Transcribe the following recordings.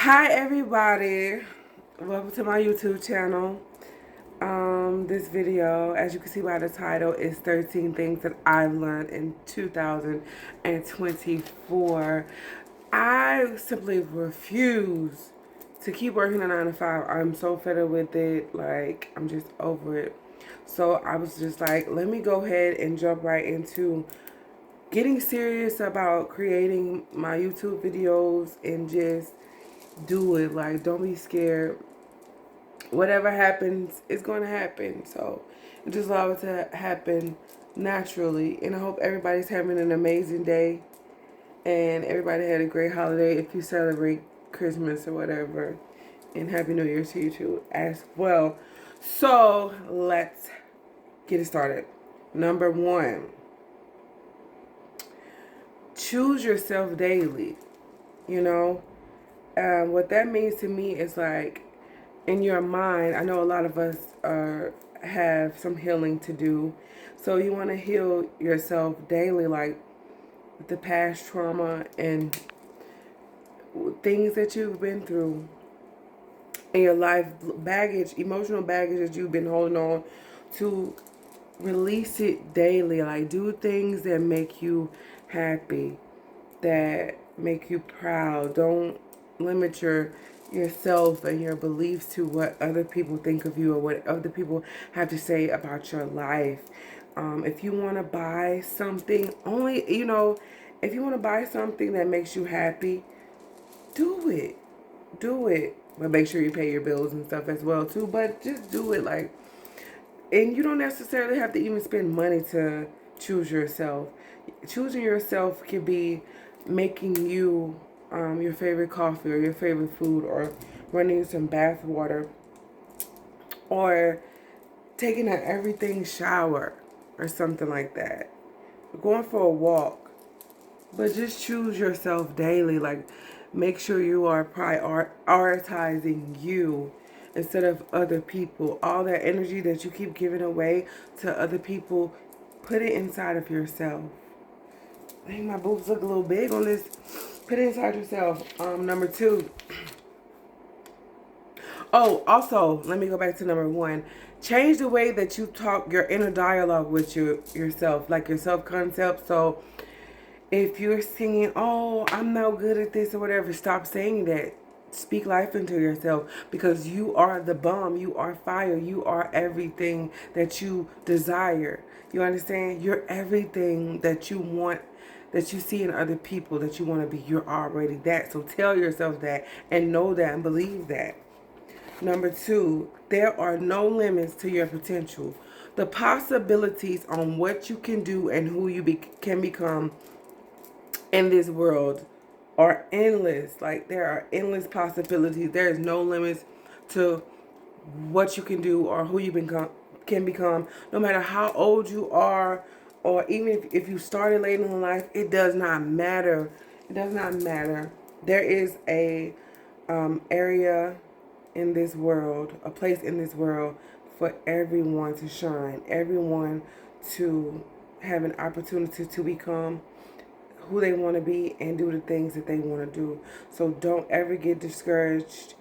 Hi everybody, welcome to my YouTube channel. This video, as you can see by the title, is 13 things that I learned in 2024. I simply refuse to keep working a 9 to 5. I'm so fed up with it, like I'm just over it. So I was just like, let me go ahead and jump right into getting serious about creating my YouTube videos and just do it. Like, don't be scared. Whatever happens is going to happen. So just allow it to happen naturally. And I hope everybody's having an amazing day and everybody had a great holiday if you celebrate Christmas or whatever. And Happy New Year to you too as well. So let's get it started. Number one, choose yourself daily. You know, what that means to me is like, in your mind, I know a lot of us have some healing to do. So you want to heal yourself daily, like the past trauma and things that you've been through in your life, baggage, emotional baggage that you've been holding on to. Release it daily. Like, do things that make you happy, that make you proud. Don't limit yourself and your beliefs to what other people think of you or what other people have to say about your life. If you want to buy something, if you want to buy something that makes you happy, do it. Do it. But make sure you pay your bills and stuff as well too. But just do it. Like, and you don't necessarily have to even spend money to choose yourself. Choosing yourself could be making you your favorite coffee or your favorite food, or running some bath water, or taking an everything shower or something like that. Going for a walk. But just choose yourself daily. Like, make sure you are prioritizing you instead of other people. All that energy that you keep giving away to other people, put it inside of yourself. Dang, my boobs look a little big on this. Put it inside yourself. Number two. Oh, also, let me go back to number one. Change the way that you talk, your inner dialogue with yourself, like your self-concept. So if you're singing, oh, I'm no good at this or whatever, stop saying that. Speak life into yourself, because you are the bomb. You are fire. You are everything that you desire. You understand? You're everything that you want, that you see in other people, that you want to be. You're already that. So tell yourself that and know that and believe that. Number two, there are no limits to your potential. The possibilities on what you can do and who you can become in this world are endless. Like, there are endless possibilities. There is no limits to what you can do or who you can become. No matter how old you are, or even if you started late in life, it does not matter. It does not matter. There is a area in this world, a place in this world for everyone to shine, everyone to have an opportunity to become who they want to be and do the things that they want to do. So don't ever get discouraged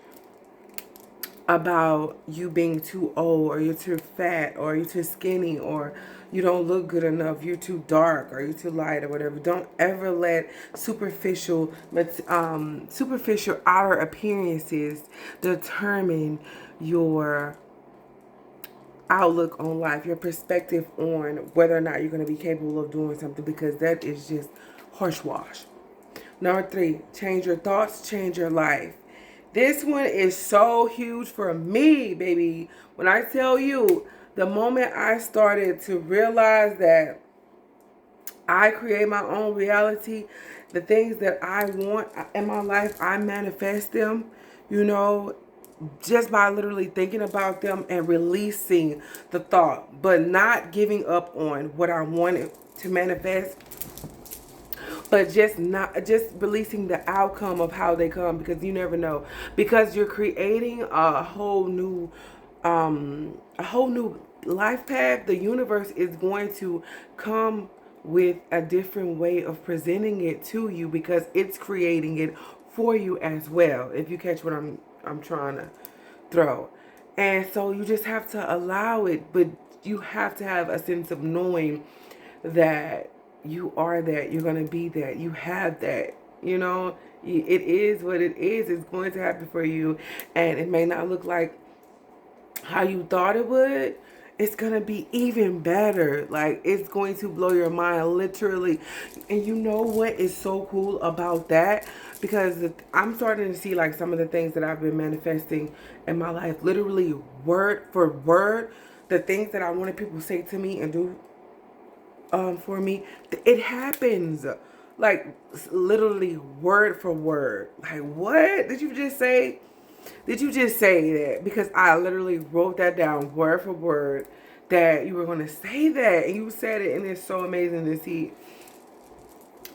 about you being too old, or you're too fat, or you're too skinny, or you don't look good enough, you're too dark, or you're too light, or whatever. Don't ever let superficial outer appearances determine your outlook on life, your perspective on whether or not you're going to be capable of doing something, because that is just horsewash. Number three, change your thoughts, change your life. This one is so huge for me, baby. When I tell you, the moment I started to realize that I create my own reality, the things that I want in my life, I manifest them, you know, just by literally thinking about them and releasing the thought, but not giving up on what I wanted to manifest, but just releasing the outcome of how they come, because you never know, because you're creating a whole new life path. The universe is going to come with a different way of presenting it to you, because it's creating it for you as well, if you catch what I'm trying to throw. And so you just have to allow it, but you have to have a sense of knowing that you are that, you're going to be that, you have that, you know, it is what it is. It's going to happen for you, and it may not look like how you thought it would. It's gonna be even better. Like, it's going to blow your mind, literally. And you know what is so cool about that? Because I'm starting to see like some of the things that I've been manifesting in my life, literally word for word. The things that I wanted people to say to me and do for me, it happens. Like, literally word for word. Like, what did you just say? Did you just say that? Because I literally wrote that down word for word, that you were going to say that. And you said it, and it's so amazing to see.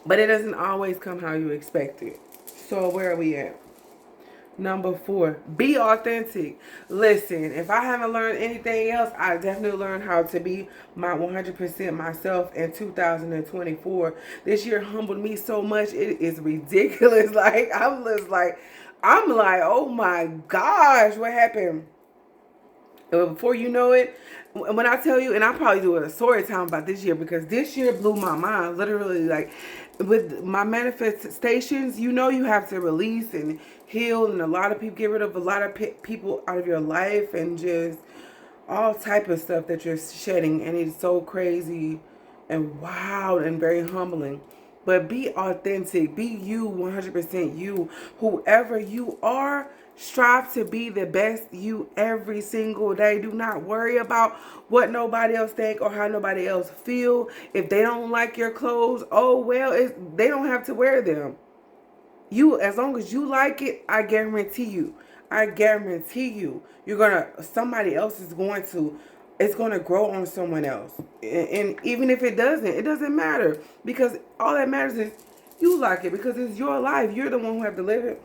But it doesn't always come how you expect it. So where are we at? Number 4, be authentic. Listen, if I haven't learned anything else, I definitely learned how to be my 100% myself in 2024. This year humbled me so much, it is ridiculous. Like, I'm like, oh my gosh, what happened? Before you know it, when I tell you, and I'll probably do a story time about this year, because this year blew my mind, literally. Like, with my manifestations, you know, you have to release and heal, and a lot of people, get rid of a lot of people out of your life, and just all type of stuff that you're shedding, and it's so crazy and wild and very humbling. But be authentic, be you, 100% you, whoever you are. Strive to be the best you every single day. Do not worry about what nobody else think or how nobody else feel. If they don't like your clothes, oh well, they don't have to wear them. You, as long as you like it, I guarantee you, you're gonna, somebody else is going to, it's gonna grow on someone else. And even if it doesn't matter, because all that matters is you like it, because it's your life. You're the one who have to live it.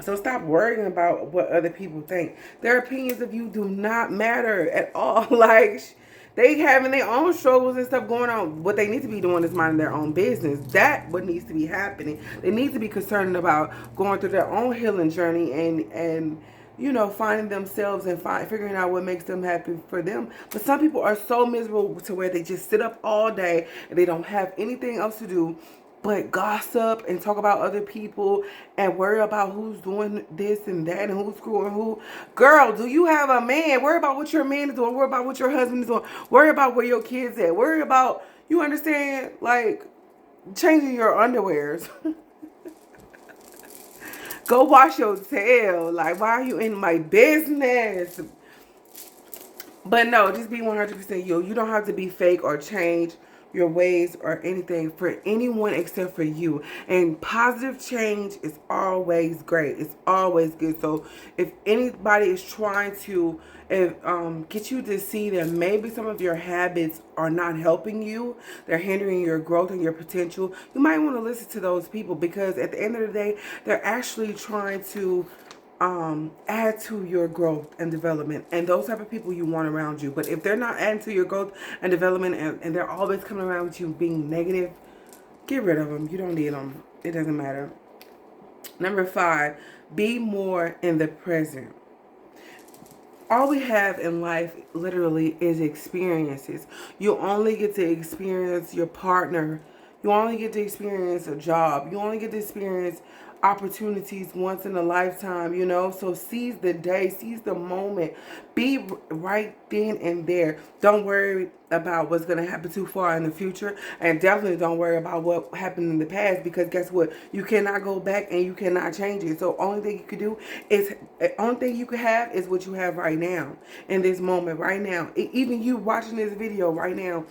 So stop worrying about what other people think. Their opinions of you do not matter at all. Like, they having their own struggles and stuff going on. What they need to be doing is minding their own business. That's what needs to be happening. They need to be concerned about going through their own healing journey, and you know, finding themselves and figuring out what makes them happy for them. But some people are so miserable to where they just sit up all day and they don't have anything else to do but gossip and talk about other people and worry about who's doing this and that and who's screwing who. Girl, do you have a man? Worry about what your man is doing. Worry about what your husband is doing. Worry about where your kids at. Worry about, you understand, like, changing your underwears. Go wash your tail. Like, why are you in my business? But no, just be 100% you. You don't have to be fake or change your ways or anything for anyone except for you. And positive change is always great. It's always good. So if anybody is trying to get you to see that maybe some of your habits are not helping you, they're hindering your growth and your potential, you might want to listen to those people, because at the end of the day, they're actually trying to add to your growth and development, and those type of people you want around you. But if they're not adding to your growth and development, and they're always coming around with you being negative, get rid of them. You don't need them. It doesn't matter. Number 5, be more in the present. All we have in life literally is experiences. You only get to experience your partner. You only get to experience a job. You only get to experience opportunities once in a lifetime, you know. So seize the day, seize the moment. Be right then and there. Don't worry about what's going to happen too far in the future, and definitely don't worry about what happened in the past, because guess what? You cannot go back and you cannot change it. So only thing you could do is, only thing you could have is what you have right now, in this moment right now. Even you watching this video right now,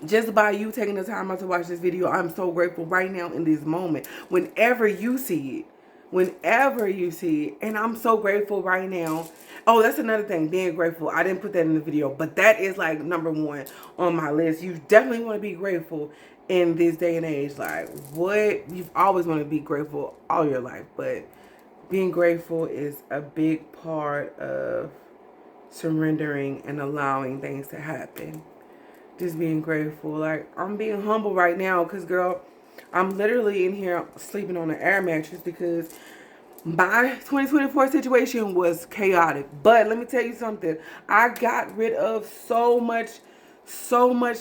just by you taking the time out to watch this video, I'm so grateful right now in this moment. Whenever you see it, and I'm so grateful right now. Oh, that's another thing, being grateful. I didn't put that in the video, but that is like number 1 on my list. You definitely want to be grateful in this day and age. Like, what? You've always want to be grateful all your life, but being grateful is a big part of surrendering and allowing things to happen. Just being grateful. Like, I'm being humble right now, because girl, I'm literally in here sleeping on an air mattress because my 2024 situation was chaotic. But let me tell you something. I got rid of so much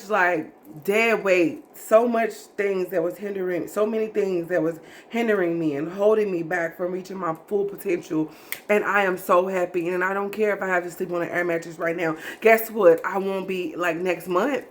like dead weight, so much things that was hindering, so many things that was hindering me and holding me back from reaching my full potential. And I am so happy. And I don't care if I have to sleep on an air mattress right now. Guess what? I won't be like next month.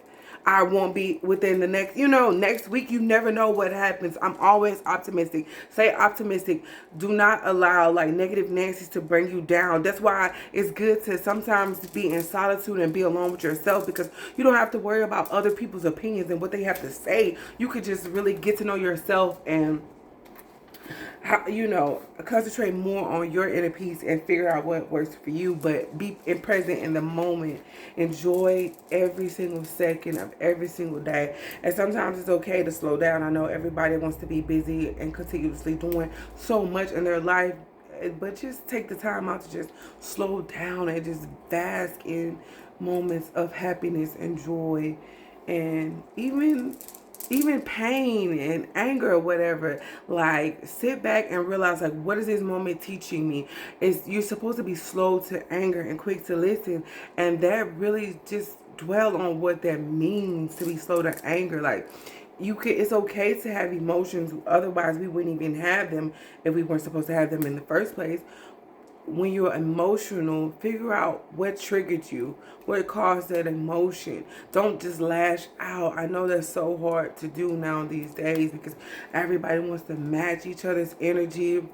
I won't be within the next, next week. You never know what happens. I'm always optimistic. Stay optimistic. Do not allow like negative Nancy's to bring you down. That's why it's good to sometimes be in solitude and be alone with yourself, because you don't have to worry about other people's opinions and what they have to say. You could just really get to know yourself and concentrate more on your inner peace and figure out what works for you, but be present in the moment. Enjoy every single second of every single day. And sometimes it's okay to slow down. I know everybody wants to be busy and continuously doing so much in their life, but just take the time out to just slow down and just bask in moments of happiness and joy, and even pain and anger or whatever. Like, sit back and realize, like, what is this moment teaching me? Is you're supposed to be slow to anger and quick to listen, and that really just dwell on what that means to be slow to anger. Like, it's okay to have emotions, otherwise we wouldn't even have them if we weren't supposed to have them in the first place. When you're emotional, figure out what triggered you, what caused that emotion. Don't just lash out. I know that's so hard to do now these days because everybody wants to match each other's energy.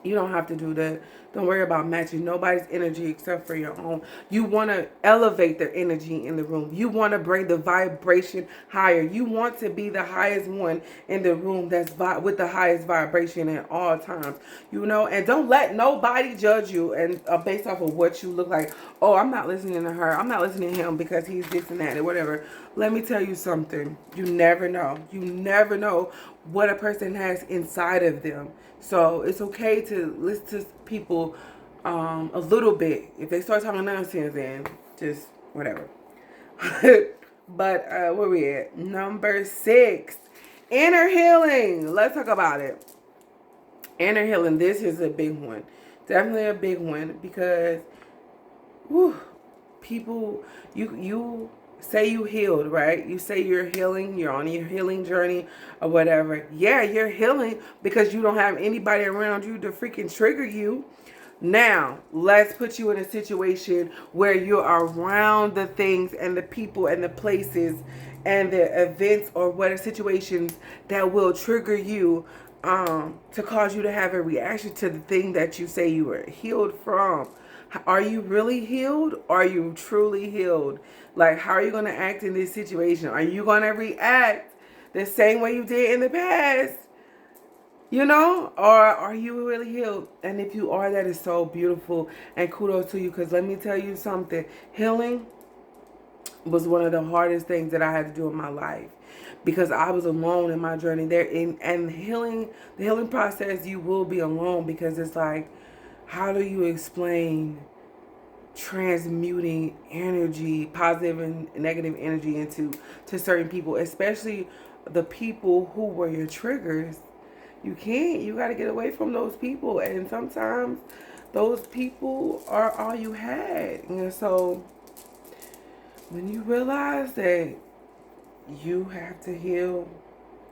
You don't have to do that. Don't worry about matching nobody's energy except for your own. You want to elevate their energy in the room. You want to bring the vibration higher. You want to be the highest one in the room that's with the highest vibration at all times. And don't let nobody judge you and based off of what you look like. Oh, I'm not listening to her. I'm not listening to him because he's this and that or whatever. Let me tell you something. You never know. You never know what a person has inside of them. So it's okay to listen to people a little bit. If they start talking nonsense, then just whatever. But where we at? Number 6, inner healing. Let's talk about it. Inner healing. This is a big one. Definitely a big one because people, you say you healed, right? You say you're healing, you're on your healing journey or whatever. Yeah, you're healing because you don't have anybody around you to freaking trigger you. Now, let's put you in a situation where you're around the things and the people and the places and the events or whatever situations that will trigger you to cause you to have a reaction to the thing that you say you were healed from. Are you really healed? Or are you truly healed? Like, how are you going to act in this situation? Are you going to react the same way you did in the past? Or are you really healed? And if you are, that is so beautiful and kudos to you, because let me tell you something. Healing was one of the hardest things that I had to do in my life because I was alone in my journey there. And the healing process, you will be alone because it's like, how do you explain transmuting energy, positive and negative energy into certain people, especially the people who were your triggers? You got to get away from those people. And sometimes those people are all you had. And so when you realize that you have to heal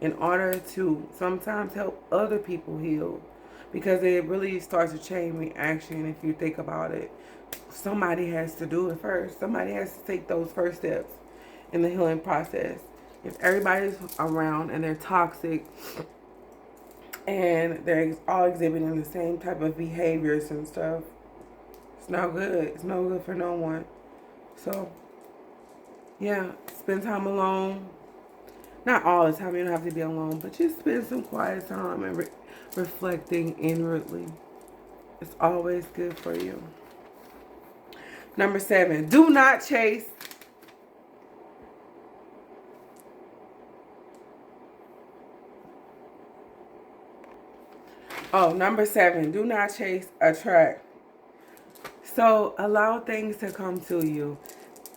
in order to sometimes help other people heal, because it really starts a chain reaction if you think about it. Somebody has to do it first. Somebody has to take those first steps in the healing process. If everybody's around and they're toxic and they're all exhibiting the same type of behaviors and stuff, it's not good. It's no good for no one. So, yeah, spend time alone. Not all the time. You don't have to be alone, but just spend some quiet time and reflecting inwardly. It's always good for you. Number 7, do not chase. Number 7, do not chase, attract. So allow things to come to you.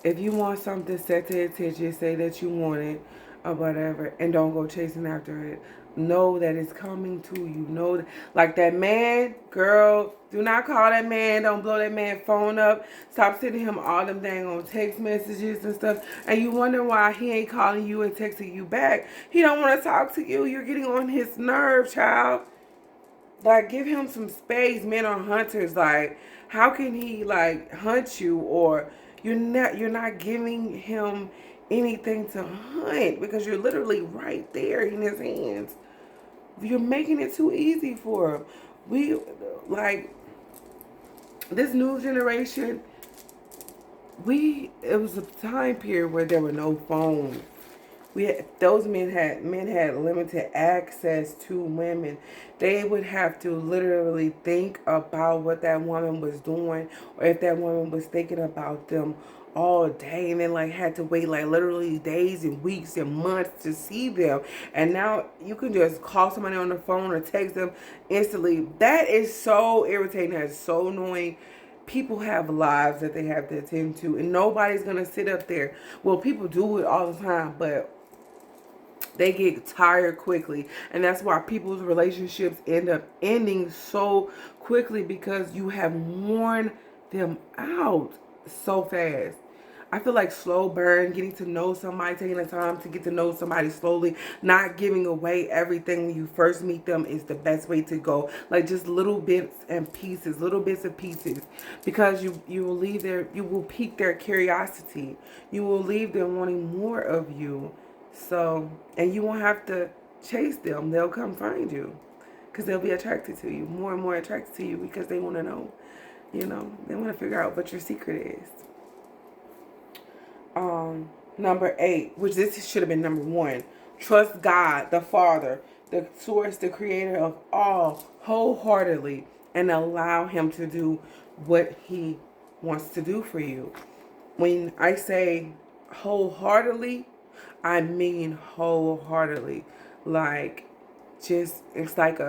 If you want something, set the attention, say that you want it. or whatever, and don't go chasing after it. Know that it's coming to you. Know that, like that man, girl, do not call that man. Don't blow that man phone up. Stop sending him all them dang on text messages and stuff. And you wonder why he ain't calling you and texting you back. He don't want to talk to you. You're getting on his nerve, child. Like, give him some space. Men are hunters. Like, how can he like hunt you, or you're not giving him anything to hunt because you're literally right there in his hands. You're making it too easy for him. We like this new generation. It was a time period where there were no phones. Those men had limited access to women. They would have to literally think about what that woman was doing, or if that woman was thinking about them all day, and then like had to wait like literally days and weeks and months to see them. And now you can just call somebody on the phone or text them instantly. That is so irritating. That's so annoying. People have lives that they have to attend to, and nobody's gonna sit up there. Well, people do it all the time, but they get tired quickly, and that's why people's relationships end up ending so quickly, because you have worn them out so fast. I feel like slow burn, getting to know somebody, taking the time to get to know somebody slowly, not giving away everything when you first meet them is the best way to go. Like just little bits and pieces, little bits and pieces, because you will leave you will pique their curiosity. You will leave them wanting more of you. So, and you won't have to chase them. They'll come find you because they'll be attracted to you, more and more attracted to you, because they want to know, they want to figure out what your secret is. Number 8, which this should have been number 1, trust God, the Father, the source, the creator of all, wholeheartedly, and allow him to do what he wants to do for you. When I say wholeheartedly, I mean wholeheartedly. Like, just, it's like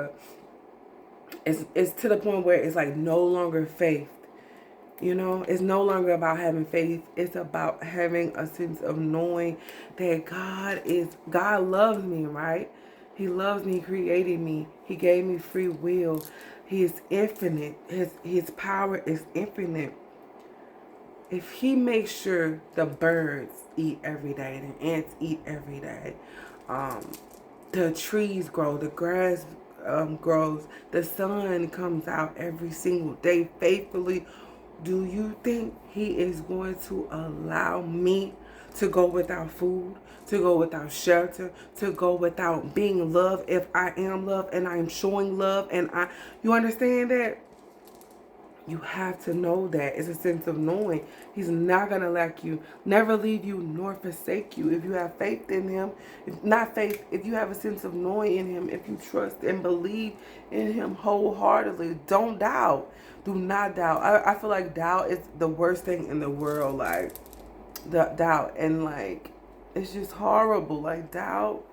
it's to the point where it's like no longer faith. It's no longer about having faith. It's about having a sense of knowing that God loves me, right? He loves me, created me. He gave me free will. He is infinite. His power is infinite. If he makes sure the birds eat every day, and the ants eat every day, the trees grow, the grass grows, the sun comes out every single day faithfully, do you think he is going to allow me to go without food, to go without shelter, to go without being loved if I am loved and I'm showing love? And you understand that? You have to know that. It's a sense of knowing he's not going to lack you, never leave you, nor forsake you. If you have faith in him, if you have a sense of knowing in him, if you trust and believe in him wholeheartedly, don't doubt. Do not doubt. I feel like doubt is the worst thing in the world. Like, the doubt. And like, it's just horrible. Like, doubt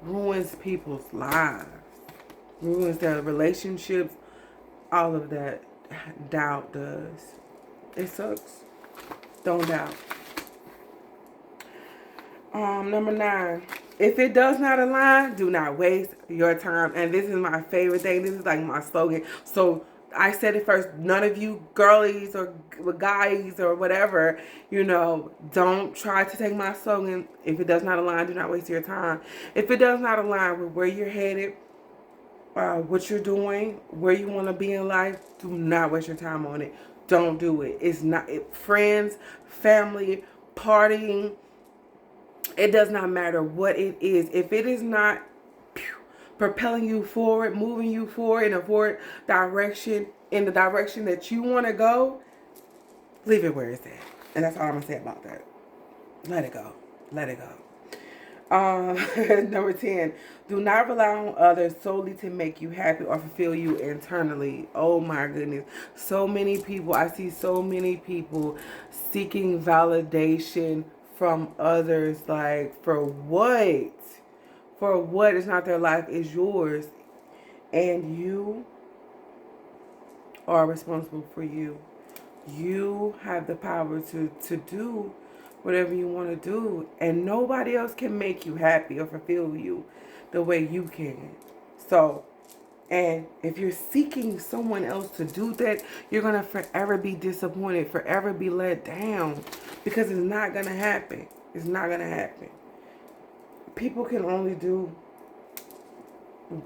ruins people's lives, ruins their relationships, all of that. Doubt does. It sucks. Don't doubt. Number 9. If it does not align, do not waste your time. And this is my favorite thing. This is like my slogan. So I said it first. None of you girlies or guys or whatever, don't try to take my slogan. If it does not align, do not waste your time. If it does not align with where you're headed, what you're doing, where you want to be in life, do not waste your time on it. Don't do it. It's not friends, family, partying. It does not matter what it is. If it is not propelling you forward, moving you forward in a forward direction, in the direction that you want to go, leave it where it's at. And that's all I'm going to say about that. Let it go. Let it go. Number 10, do not rely on others solely to make you happy or fulfill you internally. Oh my goodness. I see so many people seeking validation from others. Like, for what? For what? It's not their life, it's yours. And you are responsible for you. You have the power to do whatever you want to do. And nobody else can make you happy or fulfill you the way you can. So, and if you're seeking someone else to do that, you're going to forever be disappointed, forever be let down, because it's not going to happen. It's not going to happen. People can only do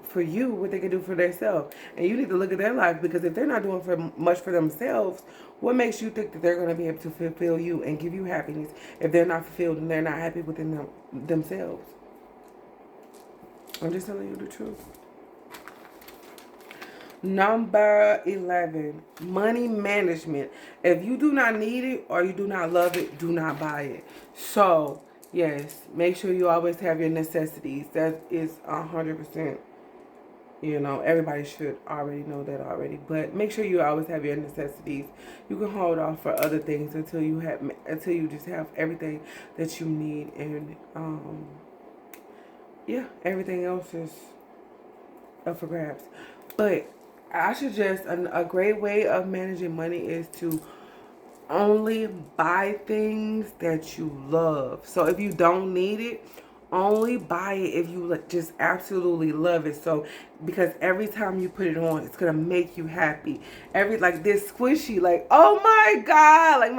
for you what they can do for themselves. And you need to look at their life, because if they're not doing much for themselves, what makes you think that they're going to be able to fulfill you and give you happiness if they're not fulfilled and they're not happy within themselves? I'm just telling you the truth. Number 11, money management. If you do not need it or you do not love it, do not buy it. So, yes, make sure you always have your necessities. That is 100%. You know, everybody should already know that already. But make sure you always have your necessities. You can hold off for other things until you just have everything that you need. And, yeah, everything else is up for grabs. But I suggest a great way of managing money is to only buy things that you love. So if you don't need it, only buy it if you just absolutely love it. So because every time you put it on, it's gonna make you happy. Like this squishy, like, oh my god, like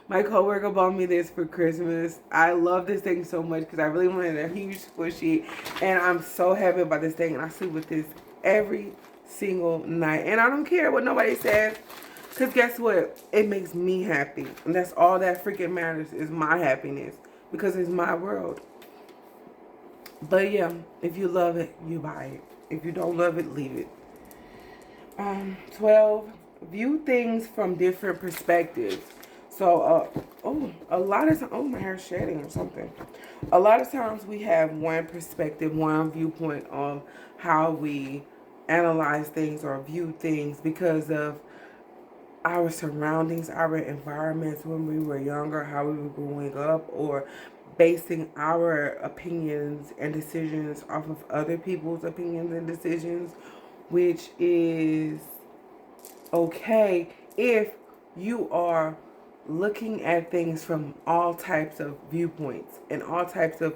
my coworker bought me this for Christmas. I love this thing so much because I really wanted a huge squishy, and I'm so happy about this thing, and I sleep with this every single night, and I don't care what nobody says, because guess what, it makes me happy, and that's all that freaking matters, is my happiness, because it's my world. But yeah, if you love it, you buy it. If you don't love it, leave it. 12, view things from different perspectives. So, a lot of times, my hair's shedding or something. A lot of times we have one perspective, one viewpoint on how we analyze things or view things because of our surroundings, our environments when we were younger, how we were growing up, or basing our opinions and decisions off of other people's opinions and decisions, which is okay if you are looking at things from all types of viewpoints and all types of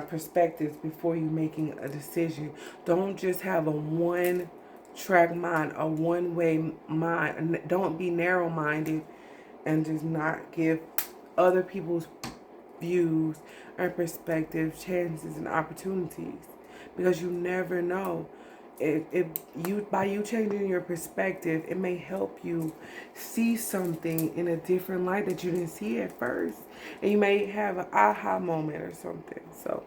perspectives before you making a decision. Don't just have a one-track mind, a one-way mind. Don't be narrow-minded and just not give other people's views and perspectives chances and opportunities, because you never know. By you changing your perspective, it may help you see something in a different light that you didn't see at first, and you may have an aha moment or something. So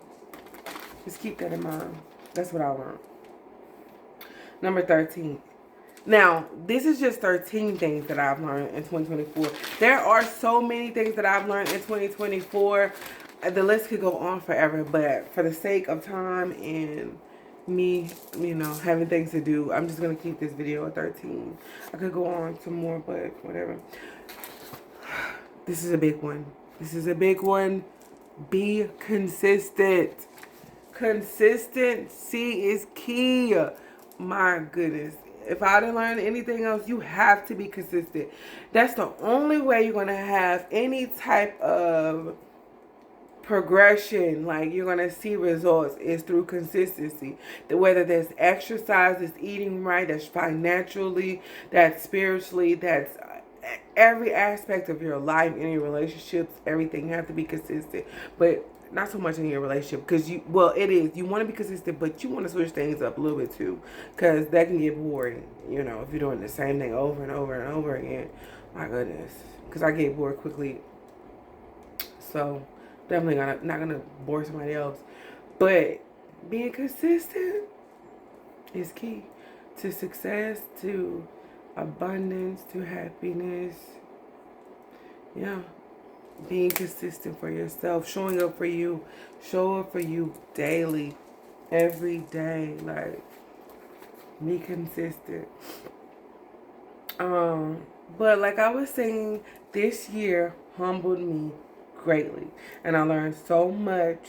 just keep that in mind. That's what I learned. Number 13. Now, this is just 13 things that I've learned in 2024. There are so many things that I've learned in 2024. The list could go on forever, but for the sake of time and me, having things to do, I'm just going to keep this video at 13. I could go on some more, but whatever. This is a big one. This is a big one. Be consistent. Consistency is key. My goodness. If I didn't learn anything else, you have to be consistent. That's the only way you're going to have any type of progression, like you're going to see results, is through consistency. Whether that's exercise, that's eating right, that's financially, that's spiritually, that's every aspect of your life, in your relationships, everything have to be consistent. But not so much in your relationship, because you want to be consistent, but you want to switch things up a little bit too, because that can get boring, if you're doing the same thing over and over and over again. My goodness, because I get bored quickly, so definitely not gonna bore somebody else. But being consistent is key to success, to abundance, to happiness. Yeah. Being consistent for yourself, showing up for you, show up for you daily, every day. Like, be consistent. But like I was saying, this year humbled me greatly, and I learned so much.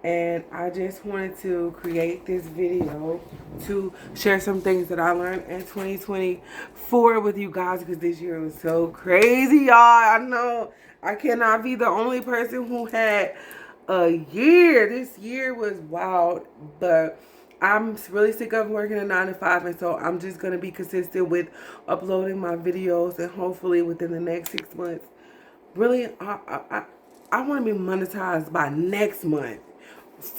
And I just wanted to create this video to share some things that I learned in 2024 with you guys, because this year was so crazy, y'all. I know I cannot be the only person who had a year. This year was wild, but I'm really sick of working a 9 to 5, and so I'm just going to be consistent with uploading my videos, and hopefully within the next 6 months, really, I want to be monetized by next month.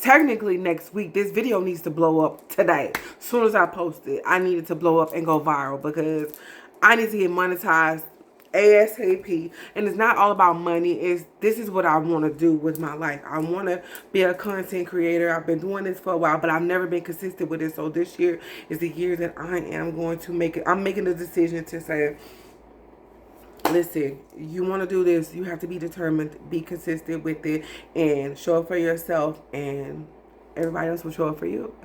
Technically next week. This video needs to blow up today. As soon as I post it, I need it to blow up and go viral, because I need to get monetized ASAP. And it's not all about money. This is what I want to do with my life. I want to be a content creator. I've been doing this for a while, but I've never been consistent with it. So this year is the year that I am going to make it. I'm making the decision to say, listen, you want to do this, you have to be determined, be consistent with it, and show up for yourself, and everybody else will show up for you.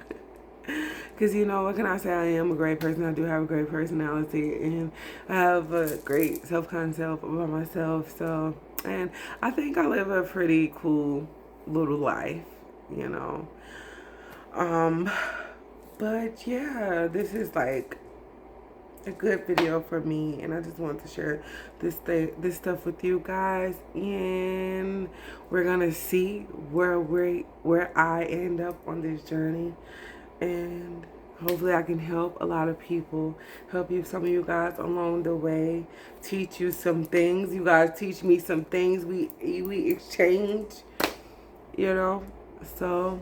Because, you know, what can I say? I am a great person. I do have a great personality, and I have a great self-concept about myself. So, and I think I live a pretty cool little life, you know. But yeah, this is like a good video for me, and I just wanted to share this stuff with you guys, and we're gonna see where I end up on this journey, and hopefully I can help a lot of people, help you, some of you guys along the way, teach you some things. You guys teach me some things. We exchange, you know. So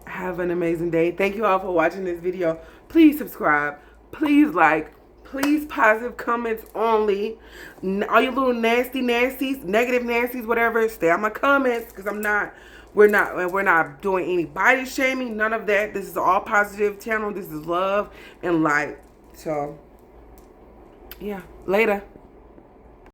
have an amazing day. Thank you all for watching this video. Please subscribe. Please like. Please positive comments only. All you little nasties, negative nasties, whatever, stay on my comments, because we're not doing any body shaming, none of that. This is all positive channel. This is love and light. So yeah, later.